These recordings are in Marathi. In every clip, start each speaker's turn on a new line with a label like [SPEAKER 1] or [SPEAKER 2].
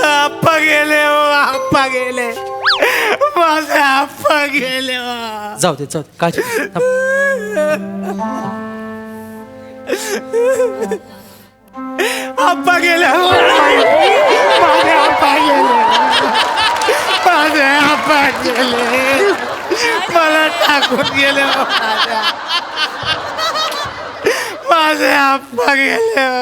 [SPEAKER 1] आप्पा गेले हो, आप्पा गेले, माझे आप्पा गेले हो.
[SPEAKER 2] जाऊ दे काळजी
[SPEAKER 1] आप्पा गेले हो, माझे आप्पा गेले, माझे आप्पा गेले, मला टाकून गेले हो, माझे आप्पा गेले हो.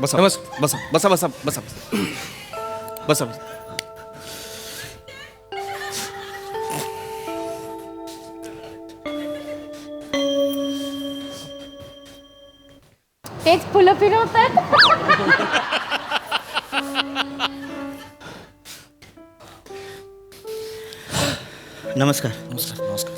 [SPEAKER 3] बसा बसा बसा बसा बसा बसा बसा.
[SPEAKER 4] तेच फुलं फिरवतात.
[SPEAKER 1] नमस्कार.
[SPEAKER 3] नमस्कार नमस्कार.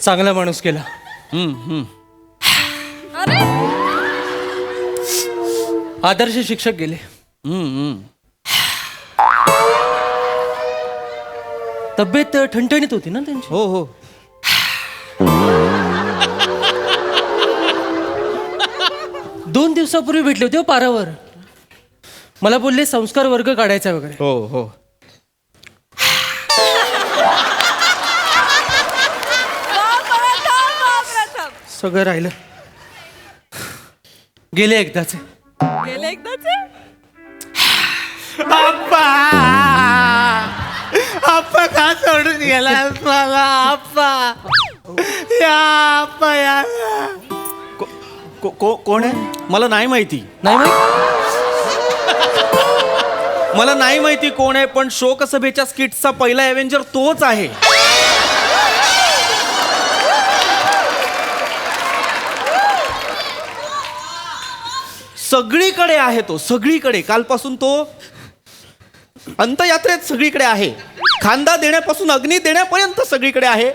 [SPEAKER 2] चांगला माणूस केला. आदर्श शिक्षक गेले. तब्येत ठणठणीत होती ना त्यांची.
[SPEAKER 3] हो हो.
[SPEAKER 2] दोन दिवसापूर्वी भेटले होते हो पारावर. मला बोलले संस्कार वर्ग काढायचा वगैरे.
[SPEAKER 3] हो हो.
[SPEAKER 2] सगळं राहिलं. गेले एकदाचे.
[SPEAKER 1] आप्पा, आप्पा का सोडून गेला मला? आप्पा या, आप्पा या.
[SPEAKER 3] कोण आहे? मला नाही माहिती.
[SPEAKER 2] नाही माहित?
[SPEAKER 3] मला नाही माहिती कोण आहे, पण शोकसभेच्या स्किटचा पहिला एव्हेंजर तोच आहे. सगळीकडे आहे तो, सगळीकडे. कालपासून तो अंतयात्रेत सगळीकडे आहे. खांदा देण्यापासून अग्नी देण्यापर्यंत सगळीकडे आहे.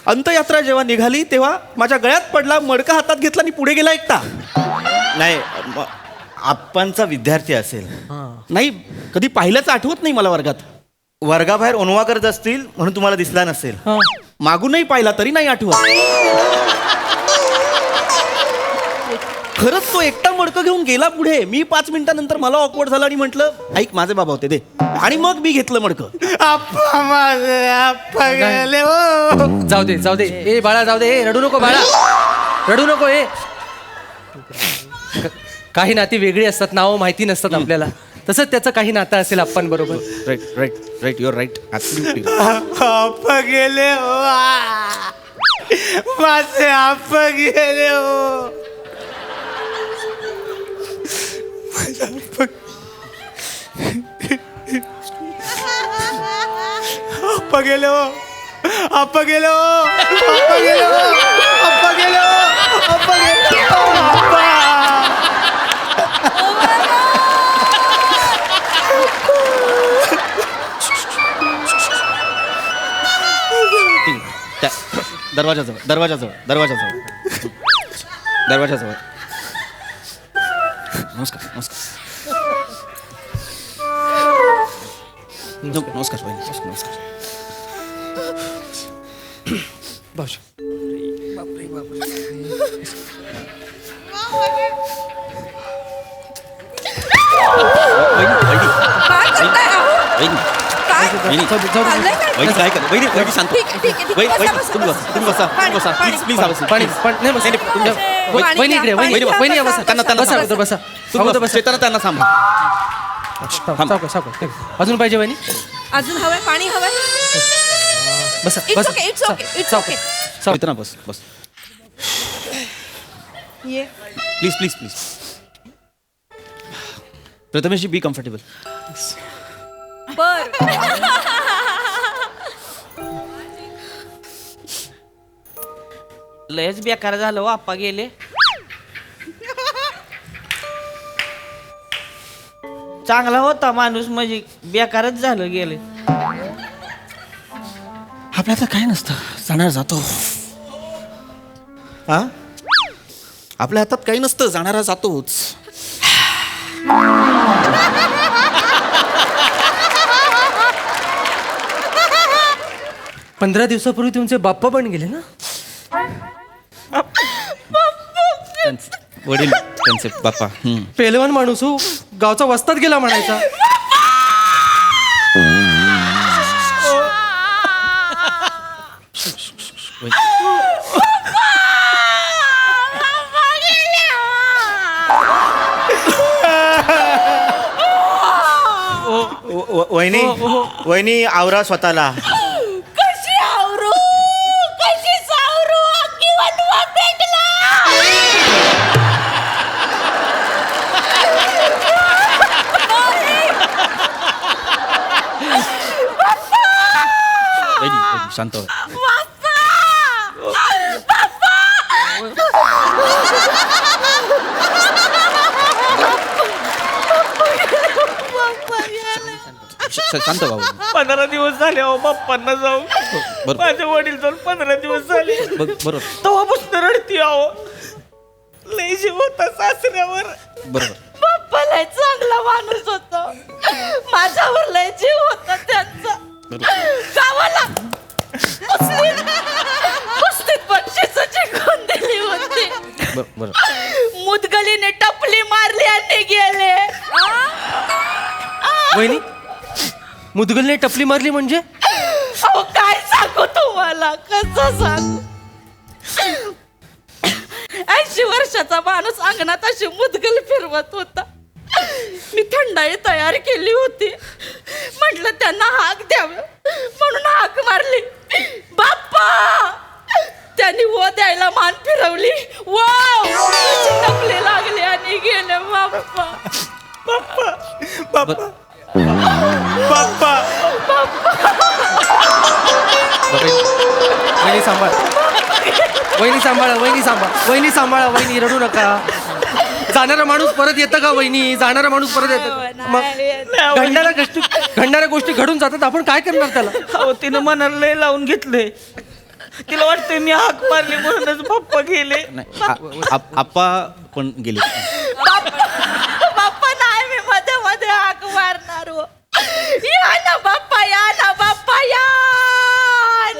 [SPEAKER 3] अंतयात्रा जेव्हा निघाली तेव्हा माझ्या गळ्यात पडला, मडका हातात घेतला आणि पुढे गेला एकटा.
[SPEAKER 1] नाही, आप्पांचा विद्यार्थी असेल.
[SPEAKER 3] नाही, कधी पाहिल्याचं आठवत नाही मला वर्गात.
[SPEAKER 1] वर्गाबाहेर ओनवा करत असतील म्हणून तुम्हाला दिसला नसेल.
[SPEAKER 2] हा.
[SPEAKER 3] मागूनही पाहिला तरी नाही आठवत. खरंच तो एकटा मडकं घेऊन गेला पुढे. मी 5 मिनिटानंतर मला ऑकवर्ड झालं आणि म्हटलं, ऐक माझे बाबा होते दे, आणि मग मी घेतलं मडकं.
[SPEAKER 1] आप्पा, माझे आप्पा गेले हो.
[SPEAKER 2] जाऊ दे. ए बाळा जाऊ दे. रडू नको बाळा, रडू नको. काही नाती वेगळी असतात, नावं माहिती नसतात आपल्याला. तसंच त्याचं काही नातं असेल आप्पांबरोबर.
[SPEAKER 3] Right your right.
[SPEAKER 1] आप्पा गेले हो, माझे आप्पा गेले हो. आप्पा गेले हो, आप्पा गेले हो, आप्पा गेले हो, आप्पा गेले हो, आप्पा गेले हो, आप्पा.
[SPEAKER 3] दरवाजाजवळ. नमस्कार वहिनी. नमस्कार.
[SPEAKER 2] भाऊजी.
[SPEAKER 3] त्यांना सांभाळ.
[SPEAKER 2] अजून पाहिजे वहिनी?
[SPEAKER 5] अजून हवंय? पाणी हवंय?
[SPEAKER 2] बसा
[SPEAKER 5] It's okay, it's okay, it's okay.
[SPEAKER 3] इतना बस.
[SPEAKER 5] ये.
[SPEAKER 3] Please Prathamesh, be comfortable.
[SPEAKER 4] लयच बेकार झालं हो, आप्पा गेले. चांगला होता माणूस, म्हणजे बेकारच झालं गेले.
[SPEAKER 3] आपल्या तर काही नसतं, जाणार जातो. हा, आपल्या हातात काही नसतं, जाणारा जातोच.
[SPEAKER 2] 15 दिवसापूर्वी तुमचे बाप्पा पण गेले ना?
[SPEAKER 3] वडील त्यांचे बाप्पा.
[SPEAKER 2] पेलवान माणूस हो, गावचा वस्ताद गेला म्हणायचा.
[SPEAKER 1] वहिनी वहिनी आवरा स्वतःला.
[SPEAKER 5] कशी आवरू कशी सावरू अगदी वटवा पेटला.
[SPEAKER 3] शांत हो. शांत बाबू.
[SPEAKER 4] 15 दिवस झाले अहो बाप्पांना जाऊन.
[SPEAKER 3] बरोबर.
[SPEAKER 4] माझे वडील जाऊन 15 दिवस झाले.
[SPEAKER 3] बरोबर
[SPEAKER 4] तेव्हापासून रडती अहो. लय जीव होता सासऱ्यावर.
[SPEAKER 3] बरोबर.
[SPEAKER 5] बाप्पा लय चांगला माणूस होता. माझ्यावर लय जीव होता त्यांचा. गावाला कुस्तीत बक्षीस जिंकून दिली होती.
[SPEAKER 3] बरोबर.
[SPEAKER 5] मुदगलीने टपली मारली आणि गेले.
[SPEAKER 2] वहिनी, मुदगलने टपली मारली म्हणजे?
[SPEAKER 5] अहो काय सांगू तुम्हाला, कसं सांगू. 80 वर्षाचा माणूस अंगणात अशी मुदगल फिरवत होता. मी थंडाई तयार केली होती. म्हटलं त्यांना हाक द्यावं म्हणून हाक मारली. बाप्पा, त्यांनी वो द्यायला मान फिरवली. वाव, टपली लागली आणि गेले. बाप्पा
[SPEAKER 1] बाप्पा बाप्पा
[SPEAKER 2] वहिनी सांभाळ, वहिनी सांभाळा, वहिनी सांभाळ, वहिनी सांभाळा, वहिनी रडू नका. जाणारा माणूस परत येतं का वहिनी? जाणारा माणूस परत येतं. मग घडणाऱ्या गोष्टी घडून जातात, आपण काय करणार त्याला?
[SPEAKER 4] अहो तिनं मनाला लय लावून घेतलंय. तिला वाटतंय मी हाक मारली म्हणूनच पप्पा गेले.
[SPEAKER 3] आप्पा पण गेले.
[SPEAKER 5] बाप्पा नाही, मी मध्ये मध्ये हाक मारणार हो. या ना बाप्पा, या ना बाप्पा, या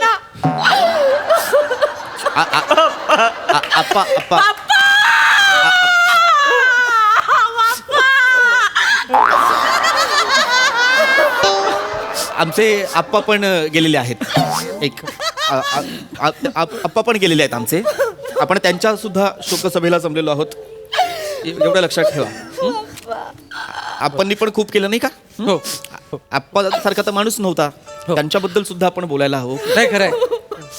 [SPEAKER 5] ना.
[SPEAKER 3] आप्पा आप्पा
[SPEAKER 5] बाप्पा
[SPEAKER 3] आमचे आप्पा पण गेलेले आहेत. एक आप्पा पण गेलेले आहेत आमचे. आपण त्यांच्या सुद्धा शोकसभेला जमलेलो आहोत, एवढं लक्षात ठेवा. आप्पांनी पण खूप केलं नाही का?
[SPEAKER 2] हो,
[SPEAKER 3] आप्पा सारखा तर माणूस नव्हता. त्यांच्याबद्दल सुद्धा आपण बोलायला हवं.
[SPEAKER 2] नाही खरंय.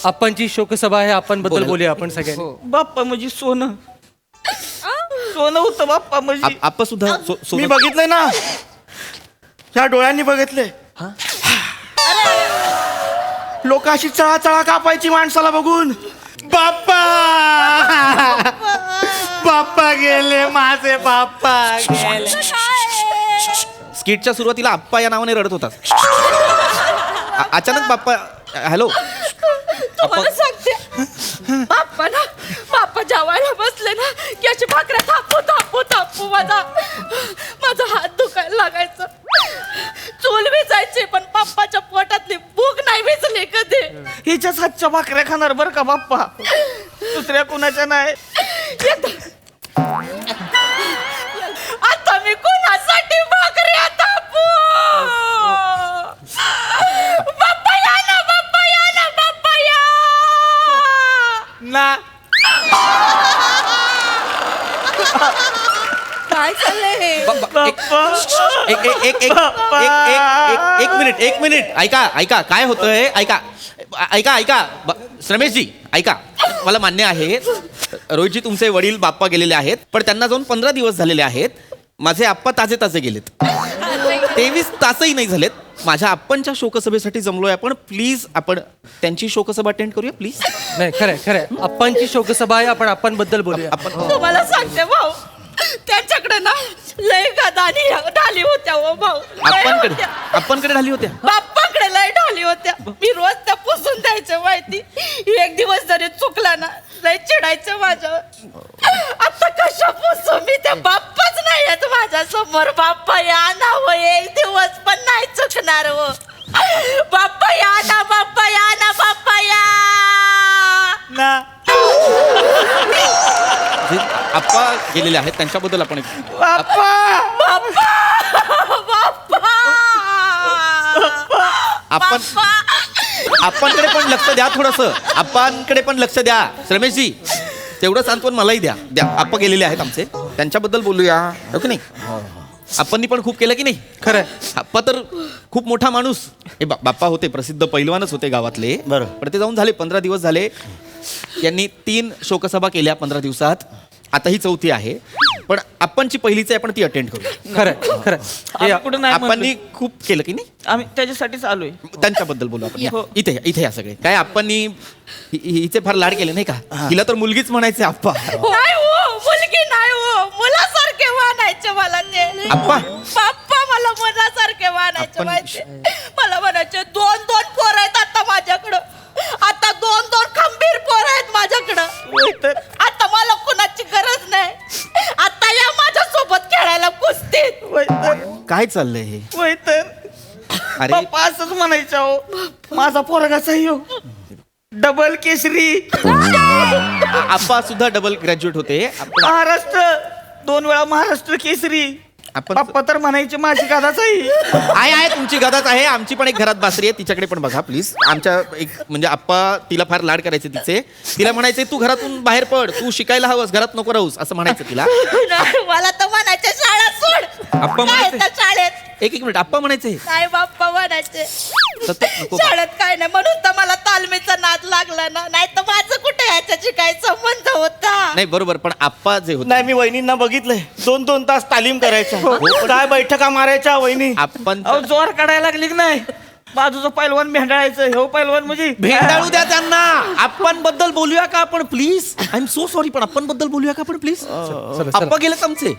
[SPEAKER 2] आपणची शोकसभा आहे, आपण बद्दल बोलूया आपण सगळ्यांनी.
[SPEAKER 4] बाप्पा म्हणजे सोनं. सोनं होतं बाप्पा म्हणजे.
[SPEAKER 3] आप्पा सुद्धा
[SPEAKER 1] मी बघितलंय ना, ह्या डोळ्यांनी बघितले. लोक अशी चळा चळा कापायची माणसाला बघून. बाप्पा बाप्पा गेले, माझे बाप्पा गेले.
[SPEAKER 3] स्किटच्या सुरुवातीला आप्पा या नावाने रडत होता. अचानक बाप्पा, हॅलो,
[SPEAKER 5] तुम्हाला सांगते, बाप्पा ना, बाप्पा जेवायला बसले ना की अशी भाकऱ्या थापू थापू थापू माझा हात दुखायला लागायचा. चूल विजायची, पण बाप्पाच्या पोटातली भूक नाही विजली कधी.
[SPEAKER 4] हिच्याच हातच्या भाकऱ्या खाणार बरं का बाप्पा, दुसऱ्या कुणाच्या नाही.
[SPEAKER 5] आता मी कोणासाठी भाकऱ्या थापू? बाप्पा या ना, बाप्पा या ना, बाप्पा या
[SPEAKER 1] ना.
[SPEAKER 5] काय चाललंय हे?
[SPEAKER 3] एक मिनिट ऐका काय होतंय. ऐका रमेशजी, ऐका. मला मान्य आहे, रोहितजी तुमचे वडील बाप्पा गेलेले आहेत, पण त्यांना जाऊन 15 दिवस झालेले आहेत. माझे आप्पा ताजे गेलेत. 23 तासही नाही झालेत. माझ्या आप्पांच्या शोकसभेसाठी जमलोय आपण. प्लीज आपण त्यांची शोकसभा अटेंड करूया प्लीज.
[SPEAKER 2] नाही खरंय खरंय अप्पांची शोकसभा आहे. आपण अप्पांबद्दल बोलूया.
[SPEAKER 3] आपण
[SPEAKER 5] तुम्हाला सांगते भाऊ, त्यांच्याकडे ना लय गदानी ढाली होत्या हो भाऊ, लय
[SPEAKER 3] आपणकडे
[SPEAKER 5] होत्या.
[SPEAKER 3] आपणकडे झाली होत्या.
[SPEAKER 5] बाप्पाकडे लय ढाली होत्या. मी रोज त्या पुसून द्यायचं माहिती. एक दिवस जरी चुकला ना लय चिडायचं माझ्यावर. आता कशा पुसू मी, त्या बाप्पाच नाही आहेत माझ्या समोर. बाप्पा या ना हो, एक दिवस पण नाही चुकणार हो. बाप्पा या ना, बाप्पा या ना, बाप्पा या
[SPEAKER 1] ना.
[SPEAKER 3] जे आप्पा गेलेले आहेत त्यांच्याबद्दल आपण
[SPEAKER 1] बाप्पा
[SPEAKER 5] बाप्पा बाप्पा
[SPEAKER 3] आपण आपणकडे पण लक्ष द्या थोडस. आपणकडे पण लक्ष द्या रमेशजी. तेवढं सांत्वन मलाही द्या. आप्पा गेलेले आहेत आमचे, त्यांच्याबद्दल बोलूया हो की नाही. आपणनी पण खूप केलं की नाही.
[SPEAKER 2] खरंय.
[SPEAKER 3] आप्पा तर खूप मोठा माणूस. हे बाप्पा होते, प्रसिद्ध पैलवानच होते गावातले.
[SPEAKER 1] बरोबर.
[SPEAKER 3] पण ते जाऊन झाले 15 दिवस झाले. यांनी 3 शोकसभा केल्या 15 दिवसात. आता ही 4थी आहे. पण आपणची पहिलीच आहे, आपण ती अटेंड करू.
[SPEAKER 2] खरंय खरंय.
[SPEAKER 4] आम्ही कुठं नाही
[SPEAKER 3] आपणनी
[SPEAKER 4] म्हणलो.
[SPEAKER 3] खूप केलं की नाही.
[SPEAKER 4] आम्ही त्याच्यासाठीच आलोय.
[SPEAKER 3] त्यांच्याबद्दल बोलू आपण.
[SPEAKER 4] हो.
[SPEAKER 3] इथे या, इथे या सगळे. काय आपणनी हिचे फार लाड केले नाही का. हिला तर मुलगीच म्हणायचे आप्पा.
[SPEAKER 5] नाही हो, मुलगी नाही हो, मुलासारखे वाढायचे मला ते.
[SPEAKER 3] आप्पा.
[SPEAKER 5] बाप्पा मला मुलासारखे वाढायचे
[SPEAKER 3] आपण-
[SPEAKER 5] माहिती. मला म्हणायचे 2-2 पोरं आहेत आता माझ्याकडं. आता 2-2 खंबीर पोरं आहेत माझ्याकडं. आता मला कुणाची गरज नाही. आता या माझ्या सोबत खेळायला कुस्तीत.
[SPEAKER 3] काय चाललंय हे. अरे
[SPEAKER 4] पप्पा असंच म्हणायचं हो, माझा पोरगाचा हो डबल केसरी.
[SPEAKER 3] आप्पा सुद्धा डबल ग्रॅज्युएट होते.
[SPEAKER 4] महाराष्ट्र 2 वेळा महाराष्ट्र केसरी.
[SPEAKER 3] आपण
[SPEAKER 4] पप्पा तर म्हणायचे माझी गादाच आहे.
[SPEAKER 3] आहे तुमची गदाच आहे. आमची पण एक घरात बासरी आहे, तिच्याकडे पण बघा प्लीज. आमच्या एक म्हणजे आप्पा तिला फार लाड करायचे तिचे. तिला म्हणायचे तू घरातून बाहेर पड, तू शिकायला हवंस, घरात नको राहूस असं म्हणायचं तिला.
[SPEAKER 5] नाही, मला तर म्हणायचे शाळा सोड.
[SPEAKER 3] आप्पा
[SPEAKER 5] काय
[SPEAKER 3] म्हणायचे?
[SPEAKER 5] त्या शाळेत
[SPEAKER 3] एक मिनिट आप्पा म्हणायचे
[SPEAKER 5] नाही, बाप्पा म्हणायचे
[SPEAKER 3] सतत नको.
[SPEAKER 5] शाळेत काय नाही, म्हणून तर मला तालमीचा नाद लागला ना. नाही तर माझं कुठे याच्याशी काय संबंध होता.
[SPEAKER 3] नाही बरोबर. पण आप्पा जे होते
[SPEAKER 1] नाही, मी वहिनींना बघितलंय 2-2 तास तालीम करायच्या. काय बैठका मारायच्या वहिनी.
[SPEAKER 3] आपण
[SPEAKER 4] अहो जोर काढायला लागली की नाही. बाजूचं पैलवान भेंडाळायचं, हे पैलवान म्हणजे
[SPEAKER 3] भेंडाळू द्या त्यांना. आपण बद्दल बोलूया का आपण please. I am so sorry. पण आपण बद्दल बोलूया का आपण प्लीज. आप्पा गेलेत आमचे.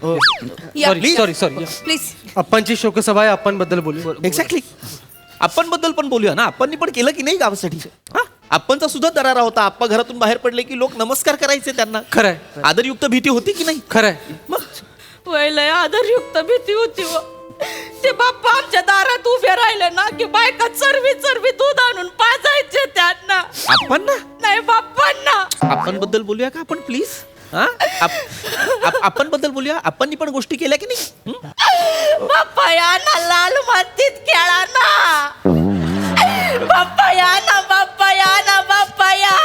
[SPEAKER 2] Sorry sorry.
[SPEAKER 5] प्लीज.
[SPEAKER 2] अप्पांची शोकसभा आहे. अप्पांबद्दल बोलूया.
[SPEAKER 3] एक्झॅक्टली. आपण बद्दल पण बोलूया ना. आपण पण केलं की नाही गावासाठी. आपणचा सुद्धा दरारा होता. आप्पा घरातून बाहेर पडले की लोक नमस्कार करायचे त्यांना.
[SPEAKER 2] खरंय
[SPEAKER 3] आदरयुक्त भीती होती की नाही.
[SPEAKER 2] खरंय.
[SPEAKER 3] मग
[SPEAKER 5] वयलय आदरयुक्त भीती होती व. ते बाप्पा आमच्या दारात उभे राहिले ना की बायका चरवी दूध आणून पाजायचे त्यांना.
[SPEAKER 3] आपण ना
[SPEAKER 5] नाही बाप्पांना.
[SPEAKER 3] आपण बद्दल बोलूया का आपण प्लीज. आपण बद्दल बोलूया. आपण पण गोष्टी केल्या की नाही.
[SPEAKER 5] बाप्पा या ना, लाल मातीत खेळा ना. बाप्पा या ना, बाप्पा या ना, बाप्पा या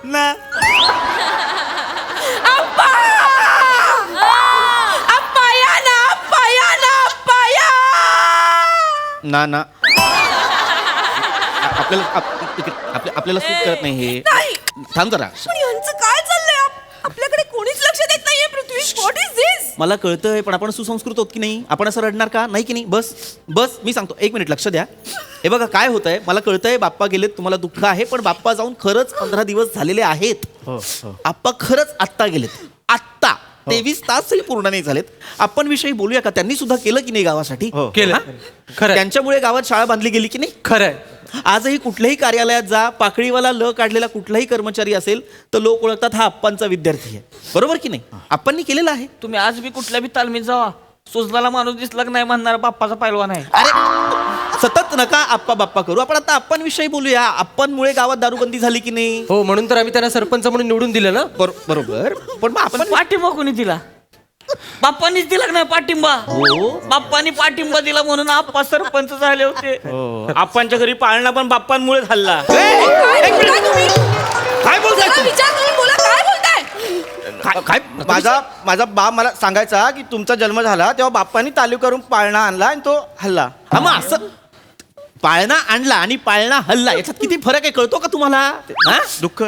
[SPEAKER 1] ना.
[SPEAKER 5] आप्पा. आप्पा या ना, आप्पा या ना, आप्पा या.
[SPEAKER 3] ना आपल्याला सूट करत नाही हे.
[SPEAKER 5] नाही.
[SPEAKER 3] थांब जरा.
[SPEAKER 5] पण यांचं काय चाललंय. आपल्याकडे कोणीच लक्ष देत नाहीये. पृथ्वी, व्हॉट इज दिस.
[SPEAKER 3] मला कळतंय पण आपण सुसंस्कृत होत की नाही. आपण असं रडणार का नाही की नाही. बस मी सांगतो. 1 मिनिट लक्ष द्या. हे बघा काय होतंय. मला कळतंय बाप्पा गेलेत, तुम्हाला दुःख आहे. पण बाप्पा जाऊन खरंच 15 दिवस झालेले आहेत. आप्पा खरंच आत्ता गेलेत. आत्ता 23 तासही पूर्ण नाही झालेत. आपण विषयी बोलूया का. त्यांनी सुद्धा केलं की नाही गावासाठी.
[SPEAKER 2] केलं.
[SPEAKER 3] हा?
[SPEAKER 2] खरंय
[SPEAKER 3] त्यांच्यामुळे गावात शाळा बांधली गेली की नाही.
[SPEAKER 2] खरंय.
[SPEAKER 3] आजही कुठल्याही कार्यालयात जा, पाकळीवाला ल काढलेला कुठलाही कर्मचारी असेल तर लोक ओळखतात हा आप्पांचा विद्यार्थी आहे. बरोबर की नाही. आप्पांनी केलेलं आहे.
[SPEAKER 4] तुम्ही आज बी कुठल्या बी तालमीत जावा, सुजलाला माणूस दिसला की नाही म्हणणार बाप्पाचा पैलवान आहे.
[SPEAKER 3] अरे सतत नका आप्पा बाप्पा करू. आपण आता आप्पांविषयी बोलूया. आप्पांमुळे गावात दारूबंदी झाली की नाही.
[SPEAKER 2] हो म्हणून तर आम्ही त्यांना सरपंच म्हणून निवडून दिलं ना.
[SPEAKER 3] बरोबर. पण मग
[SPEAKER 4] पण
[SPEAKER 3] आपण
[SPEAKER 4] पाठिंबा कोणी दिला. बाप्पानीच दिला की नाही पाठिंबा. बाप्पानी पाठिंबा दिला म्हणून आप्पा सरपंच झाले होते.
[SPEAKER 1] आपणच्या घरी पाळणा पण बाप्पांमुळे खाल्ला.
[SPEAKER 5] काय बोलताय तुम्ही.
[SPEAKER 3] काय बोलताय
[SPEAKER 5] थोडा विचार करून बोला. काय बोलताय.
[SPEAKER 3] काय
[SPEAKER 1] माझा बाप मला सांगायचा की तुमचा जन्म झाला तेव्हा बाप्पांनी तालीम करून पाळणा आणला आणि तो हल्ला.
[SPEAKER 3] हा मग असं पाळणा आणला आणि पाळणा हल्ला याच्यात किती फरक आहे कळतो का तुम्हाला. हा?
[SPEAKER 1] दुःख.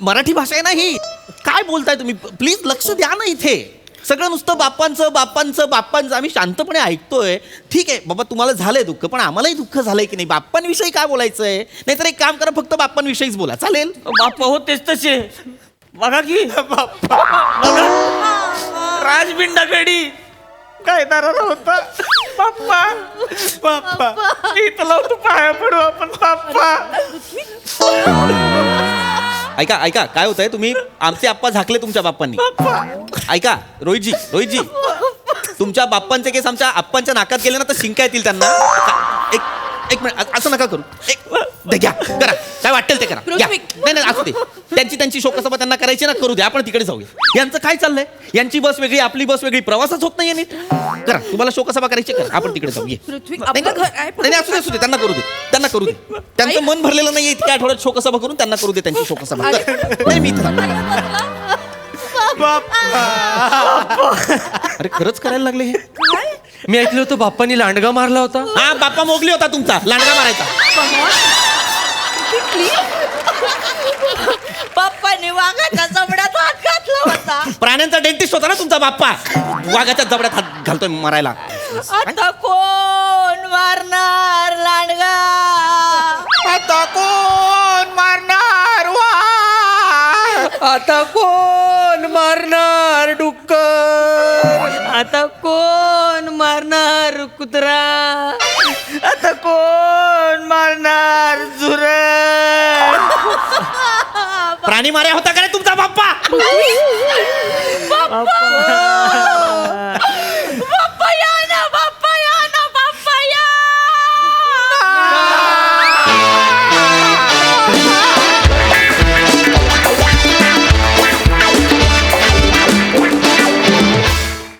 [SPEAKER 3] मराठी भाषा आहे ना ही. काय बोलताय तुम्ही. प्लीज लक्ष द्या ना इथे. सगळं नुसतं बाप्पांचं आम्ही शांतपणे ऐकतोय. ठीक आहे बाबा, तुम्हाला झालंय दुःख, पण आम्हालाही दुःख झालंय की नाही. बाप्पांविषयी काय बोलायचंय? नाहीतर एक काम करा, फक्त बाप्पांविषयीच बोला, चालेल?
[SPEAKER 4] बाप्पा होतेच तसे. बघा की राजबिंडागडी काय दाराला होता. बाप्पा
[SPEAKER 1] बाप्पा
[SPEAKER 4] इथं लावतो, पाया पडू आपण. बाप्पा
[SPEAKER 3] ऐका काय होतंय, तुम्ही आमचे आप्पा झाकले तुमच्या बाप्पांनी. ऐका रोहितजी तुमच्या बाप्पांचे केस आमच्या आप्पांच्या नाकात गेले ना तर शिंका येतील त्यांना. एक मिनिट, असं नका करू. घ्या करा, काय वाटेल ते करा. घ्या. नाही असू दे, त्यांची शोकसभा त्यांना करायची ना, करू दे, आपण तिकडे जाऊया. यांचं काय चाललंय? यांची बस वेगळी, आपली बस वेगळी, प्रवासच होत नाहीये नीट. करा, तुम्हाला शोकसभा करायची करा, आपण तिकडे जाऊया. नाही असू दे, त्यांना करू दे. त्यांचं मन भरलेलं नाहीये इतक्या आठवड्यात शोकसभा करून, त्यांना करू दे त्यांची शोकसभा. नाही मी अरे खरंच करायला लागले हे.
[SPEAKER 2] मी ऐकलं होतं बाप्पांनी लांडगा मारला होता.
[SPEAKER 3] हा, बाप्पा मोगली होता तुमचा, लांडगा मारायचा.
[SPEAKER 5] बाप्पाने वाघाच्या जबड्यात हात घातला होता.
[SPEAKER 3] प्राण्यांचा डेंटिस्ट होता ना तुमचा बाप्पा, वाघाच्या जबड्यात हात घालतोय मारायला.
[SPEAKER 5] आता कोण मारणार लांडगा?
[SPEAKER 3] आता कोण मारणार
[SPEAKER 2] आता कोण मारणार डुक्कर?
[SPEAKER 4] आता कोण मारणार कुत्रा? आता कोण मारणार झुरळ?
[SPEAKER 3] प्राणी मार्या होता का रे तुमचा बाप्पा?